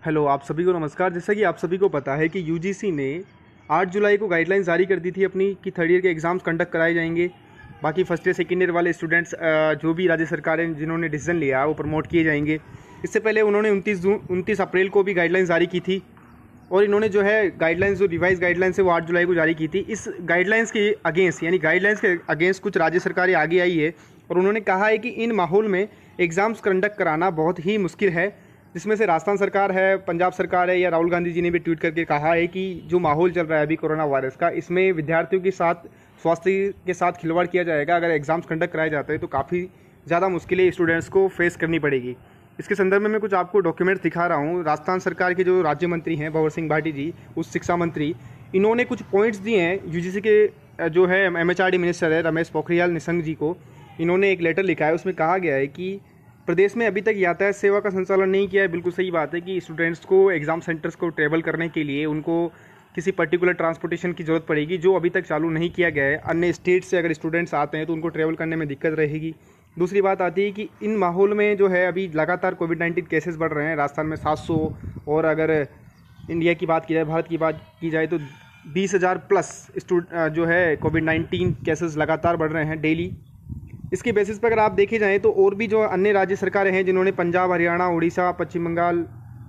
Hello, आप सभी को नमस्कार। जैसा कि आप सभी को पता है कि यूजीसी ने 8 जुलाई को गाइडलाइंस जारी कर दी थी अपनी कि थर्ड ईयर के एग्ज़ाम्स कंडक्ट कराए जाएंगे। बाकी फर्स्ट ईयर सेकेंड ईयर वाले स्टूडेंट्स जो भी राज्य सरकारें जिन्होंने डिसीजन लिया वो प्रमोट किए जाएंगे। इससे पहले उन्होंने 29 अप्रैल को भी गाइडलाइंस जारी की थी और इन्होंने जो है गाइडलाइंस जो रिवाइज गाइडलाइंस है वो 8 जुलाई को जारी की थी। इस गाइडलाइंस के अगेंस्ट यानी गाइडलाइंस के अगेंस्ट कुछ राज्य सरकारें आगे आई है और उन्होंने कहा है कि इन माहौल में एग्ज़ाम्स कंडक्ट कराना बहुत ही मुश्किल है, जिसमें से राजस्थान सरकार है, पंजाब सरकार है, या राहुल गांधी जी ने भी ट्वीट करके कहा है कि जो माहौल चल रहा है अभी कोरोना वायरस का, इसमें विद्यार्थियों के साथ स्वास्थ्य के साथ खिलवाड़ किया जाएगा। अगर एग्ज़ाम्स कंडक्ट कराए जाते हैं तो काफ़ी ज़्यादा मुश्किलें स्टूडेंट्स को फेस करनी पड़ेगी। इसके संदर्भ में मैं कुछ आपको डॉक्यूमेंट दिखा रहा हूँ। राजस्थान सरकार के जो राज्य मंत्री हैं भंवर सिंह भाटी जी, उस शिक्षा मंत्री, इन्होंने कुछ पॉइंट्स दिए हैं यूजीसी के जो है एमएचआरडी मिनिस्टर है रमेश पोखरियाल निशंक जी को। इन्होंने एक लेटर लिखा है, उसमें कहा गया है कि प्रदेश में अभी तक यातायात सेवा का संचालन नहीं किया है। बिल्कुल सही बात है कि स्टूडेंट्स को एग्ज़ाम सेंटर्स को ट्रैवल करने के लिए उनको किसी पर्टिकुलर ट्रांसपोर्टेशन की ज़रूरत पड़ेगी, जो अभी तक चालू नहीं किया गया है। अन्य स्टेट से अगर स्टूडेंट्स आते हैं तो उनको ट्रैवल करने में दिक्कत रहेगी। दूसरी बात आती है कि इन माहौल में जो है अभी लगातार कोविड-19 केसेस बढ़ रहे हैं। राजस्थान में 700 और अगर इंडिया की बात की जाए, भारत की बात की जाए तो 20,000 प्लस जो है कोविड-19 केसेस लगातार बढ़ रहे हैं डेली। इसके बेसिस पर अगर आप देखे जाएँ तो और भी जो अन्य राज्य सरकारें हैं जिन्होंने पंजाब, हरियाणा, उड़ीसा, पश्चिम बंगाल,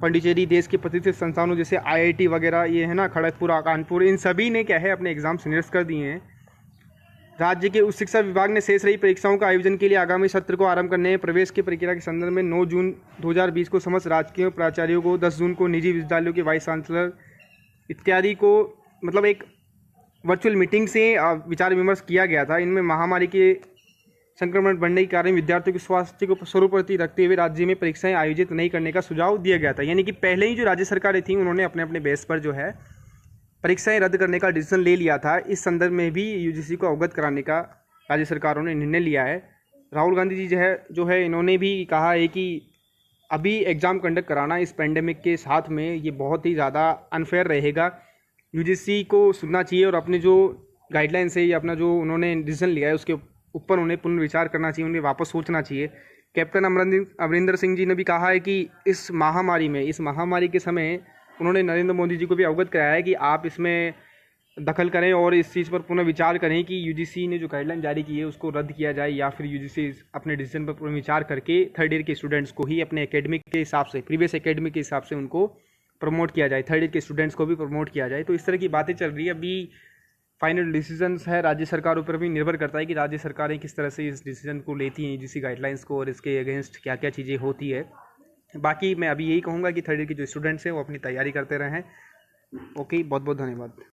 पांडिचेरी, देश के प्रतिष्ठित संस्थानों जैसे आईआईटी वगैरह ये है ना, खड़गपुर, कानपुर, इन सभी ने क्या है अपने एग्जाम्स निरस्त कर दिए हैं। राज्य के उच्च शिक्षा विभाग ने शेष रही परीक्षाओं का आयोजन के लिए आगामी सत्र को आरंभ करने प्रवेश की प्रक्रिया के संदर्भ में 9 जून 2020 को समस्त राजकीय प्राचार्यों को, 10 जून को निजी विश्वविद्यालयों के वाइस चांसलर इत्यादि को मतलब एक वर्चुअल मीटिंग से विचार विमर्श किया गया था। इनमें महामारी के संक्रमण बढ़ने के कारण विद्यार्थियों के स्वास्थ्य को सर्वोपरि रखते हुए राज्य में परीक्षाएं आयोजित नहीं करने का सुझाव दिया गया था। यानी कि पहले ही जो राज्य सरकारें थीं उन्होंने अपने अपने बेस पर जो है परीक्षाएं रद्द करने का डिसीजन ले लिया था। इस संदर्भ में भी यूजीसी को अवगत कराने का राज्य सरकारों ने निर्णय लिया है। राहुल गांधी जी जो है इन्होंने भी कहा है कि अभी एग्ज़ाम कंडक्ट कराना इस पेंडेमिक के साथ में ये बहुत ही ज़्यादा अनफेयर रहेगा। यूजीसी को सुनना चाहिए और अपने जो गाइडलाइंस है या अपना जो उन्होंने डिसीजन लिया है उसके ऊपर उन्हें पुनर्विचार करना चाहिए, उन्हें वापस सोचना चाहिए। कैप्टन अमरिंदर सिंह जी ने भी कहा है कि इस महामारी के समय उन्होंने नरेंद्र मोदी जी को भी अवगत कराया है कि आप इसमें दखल करें और इस चीज़ पर पुनः विचार करें कि यूजीसी ने जो गाइडलाइन जारी की है उसको रद्द किया जाए, या फिर यूजीसी अपने डिसीजन पर पुनर्विचार करके थर्ड ईयर के स्टूडेंट्स को ही अपने एकेडमिक के हिसाब से, प्रीवियस एकेडमिक के हिसाब से उनको प्रमोट किया जाए, थर्ड ईयर के स्टूडेंट्स को भी प्रमोट किया जाए। तो इस तरह की बातें चल रही है। अभी फाइनल डिसीजंस है राज्य सरकारों पर भी निर्भर करता है कि राज्य सरकारें किस तरह से इस डिसीजन को लेती हैं यूजीसी गाइडलाइंस को, और इसके अगेंस्ट क्या क्या चीज़ें होती है। बाकी मैं अभी यही कहूँगा कि थर्ड ईयर के जो स्टूडेंट्स हैं वो अपनी तैयारी करते रहें। ओके, बहुत बहुत धन्यवाद।